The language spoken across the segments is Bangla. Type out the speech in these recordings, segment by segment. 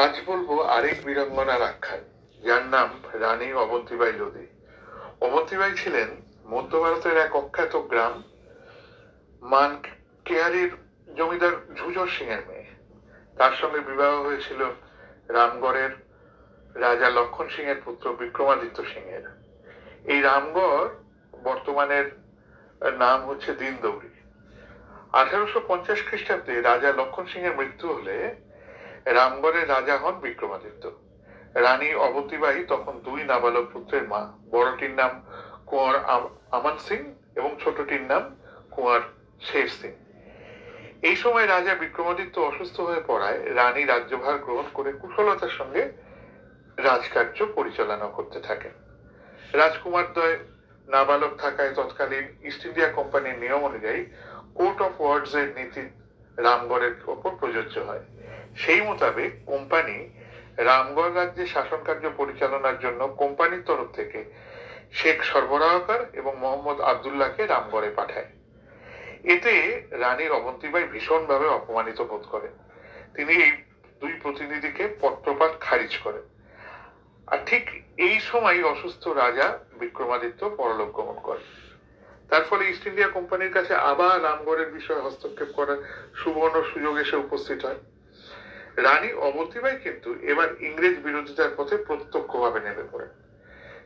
আজ বলবো আরেক বীরাঙ্গনার আখ্যান, যার নাম রানী অবন্তিবাই লোধি। অবন্তিবাই ছিলেন মধ্য ভারতের এক অখ্যাত গ্রাম মানকেয়ারির জমিদার ঝুঝর সিং এর মেয়ে। তার সঙ্গে বিবাহ হয়েছিল রামগড়ের রাজা লক্ষণ সিং এর পুত্র বিক্রমাদিত্য সিং এর। এই রামগড় বর্তমানের নাম হচ্ছে দিনদৌরি। 1850 খ্রিস্টাব্দে রাজা লক্ষণ সিং এর মৃত্যু হলে রামগড়ের রাজা হন বিক্রমাদিত্য। রানী অবন্তিবাই তখন দুই নাবালক পুত্রের মা। বড়টির নাম কুঁয়ার আমান সিং এবং ছোটটির নাম কুঁয়ার শের সিং। এই সময় রাজা বিক্রমাদিত্য অসুস্থ হয়ে পড়ায় রানী রাজ্যভার গ্রহণ করে কুশলতার সঙ্গে রাজকার্য পরিচালনা করতে থাকেন। রাজকুমারদ্বয় নাবালক থাকায় তৎকালীন ইস্ট ইন্ডিয়া কোম্পানির নিয়ম অনুযায়ী কোর্ট অফ ওয়ার্ডস এর নীতি রামগড়ের ওপর প্রযোজ্য হয়। সেই মোতাবেক কোম্পানি রামগড় রাজ্যে শাসন কার্য পরিচালনার জন্য কোম্পানির তরফ থেকে শেখ সরবরাহকার এবং মোহাম্মদ আবদুল্লাহকে রামগড়ে পাঠায়। এতে রানী অবন্তিবাই ভীষণভাবে অপমানিত বোধ করেন। তিনি এই দুই প্রতিনিধিকে পত্রপাঠ খারিজ করেন। আর ঠিক এই সময় অসুস্থ রাজা বিক্রমাদিত্য পরলোক গমন করেন। তার ফলে ইস্ট ইন্ডিয়া কোম্পানির কাছে আবার রামগড়ের বিষয়ে হস্তক্ষেপ করার সুবর্ণ সুযোগ এসে উপস্থিত হয়। রানী অবন্তিবাই কিন্তু এবার ইংরেজ বিরোধিতার পথে প্রত্যক্ষভাবে নেমে পড়েন।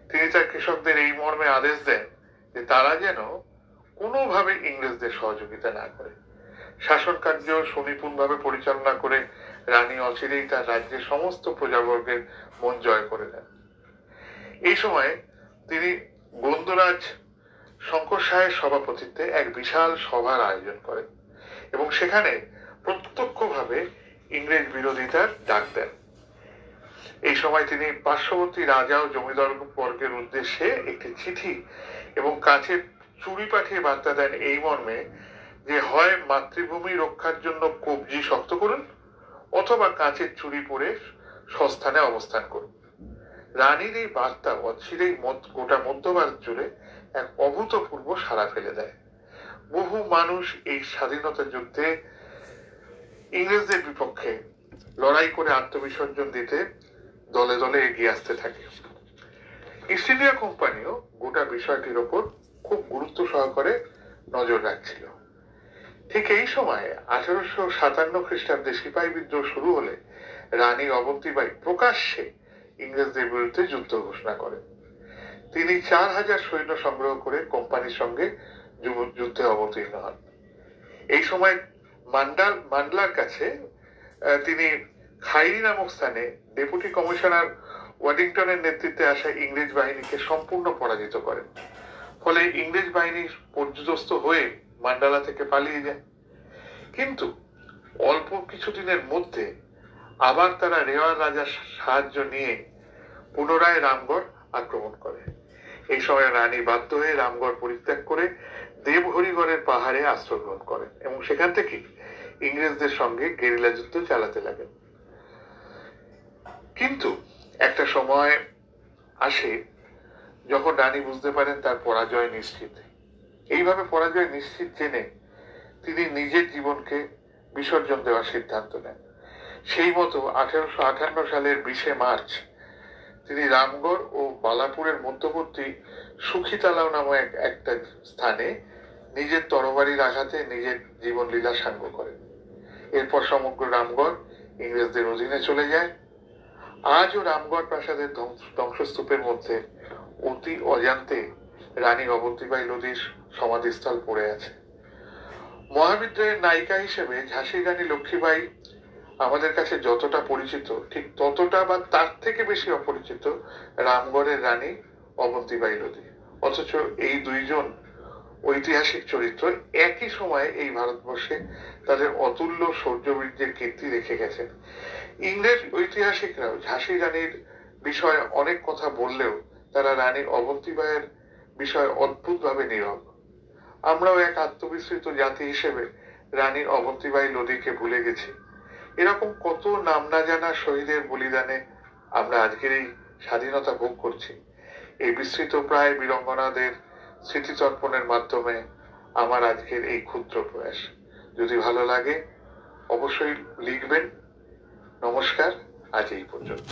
তিনি তার কৃষকদের এই মর্মে আদেশ দেন যে তারা যেন কোনোভাবে ইংরেজদের সহযোগিতা না করে। শাসন কার্য সুনিপুণভাবে পরিচালনা করে রানী অচিরেই তার রাজ্যের সমস্ত প্রজাবর্গের মন জয় করে নেন। এই সময় তিনি গোন্দরাজ শঙ্কর সাহের সভাপতিত্বে এক বিশাল সভার আয়োজন করেন এবং সেখানে প্রত্যক্ষভাবে ইংরেজ বিরোধিতার ডাক দেন। এই সময় তিনি পার্শ্ববর্তী রাজা ও জমিদার বর্গের উদ্দেশ্যে একটি চিঠি এবং কাছে চুরি পাঠিয়ে বার্তা দেন এই মর্মে যে হয় মাতৃভূমি রক্ষার জন্য কবজি শক্ত করুন অথবা কাঁচের চুরি পরে স্বস্থানে অবস্থান করুন। রানীর এই বার্তা অচিরেই গোটা মধ্য ভারত জুড়ে এক অভূতপূর্ব সাড়া ফেলে দেয়। বহু মানুষ এই স্বাধীনতা যুদ্ধে ইংরেজদের বিপক্ষে লড়াই করে আত্মবিসর্জন দিতে দলে দলে এগিয়ে আসতে থাকে। ইস্ট ইন্ডিয়া কোম্পানিও গোটা বিষয়টির ওপর খুব গুরুত্ব সহকারে নজর রাখছিল। ঠিক এই সময়ে 1857 খ্রিস্টাব্দে সিপাহী বিদ্রোহ শুরু হলে রানী অবন্তিবাই প্রকাশ্যে ইংরেজদের বিরুদ্ধে যুদ্ধ ঘোষণা করেন। তিনি 4000 সৈন্য সংগ্রহ করে কোম্পানির সঙ্গে যুদ্ধে অবতীর্ণ হন। এই সময় মান্ডলার কাছে তিনি খাইরি নামক স্থানে ডেপুটি কমিশনার ওয়াডিংটনের নেতৃত্বে আসা ইংরেজ বাহিনীকে সম্পূর্ণ পরাজিত করেন। ফলে ইংরেজ বাহিনী পর্যুদস্ত হয়ে মান্ডালা থেকে পালিয়ে যায়। কিন্তু অল্প কিছুদিনের মধ্যে আবার তারা রেওয়ার রাজার সাহায্য নিয়ে পুনরায় রামগড় আক্রমণ করে। এই সময় রানী বাধ্য হয়ে রামগড় পরিত্যাগ করে দেবহরিগড়ের পাহাড়ে আশ্রয় গ্রহণ করেন এবং সেখান থেকে ইংরেজদের সঙ্গে গেরিলা যুদ্ধ চালাতে লাগেন। কিন্তু একটা সময় আসে যখন রানী বুঝতে পারেন তার পরাজয় নিশ্চিত। এইভাবে পরাজয় নিশ্চিত জেনে তিনি নিজের জীবনকে বিসর্জন দেওয়ার সিদ্ধান্ত নেন। সেই মতো 1858 সালের 20 মার্চ তিনি রামগড় ও বালাপুরের মধ্যবর্তী সুখিতালাও নামক একটা স্থানে নিজের তরবারির আঘাতে নিজের জীবন লীলা সাঙ্গ করেন। এরপর সমগ্র রামগড় ইংরেজদের অধীনে চলে যায়। আজও রামগড় প্রাসাদের ধ্বংসস্তূপের মধ্যে অতি অজান্তে রানী অবন্তিবাই লোধির সমাধিস্থল পড়ে আছে। মহাবিদ্রোহের নায়িকা হিসেবে ঝাঁসির রানী লক্ষ্মীবাই আমাদের কাছে যতটা পরিচিত ঠিক ততটা বা তার থেকে বেশি অপরিচিত রামগড়ের রানী অবন্তিবাই লোধি। অথচ এই দুইজন ঐতিহাসিক চরিত্র একই সময়ে এই ভারতবর্ষে তাদের অতুল্য শৌর্যবীর্যের কীর্তি রেখে গেছেন। ইংরেজ ঐতিহাসিকরাও ঝাঁসি রানীর বিষয়ে অনেক কথা বললেও তারা রানী অবন্তিবাইয়ের বিষয়ে অদ্ভুতভাবে নীরব। আমরাও এক আত্মবিস্মৃত জাতি হিসেবে রানী অবন্তিবাই লোধিকে ভুলে গেছি। এরকম কত নাম না জানা শহীদের বলিদানে আমরা আজকের এই স্বাধীনতা ভোগ করছি। এই বিস্তৃত প্রায় বীরাঙ্গনাদের স্মৃতিতর্পণের মাধ্যমে আমার আজকের এই ক্ষুদ্র প্রয়াস। যদি ভালো লাগে অবশ্যই লিখবেন। নমস্কার। আজ এই পর্যন্ত।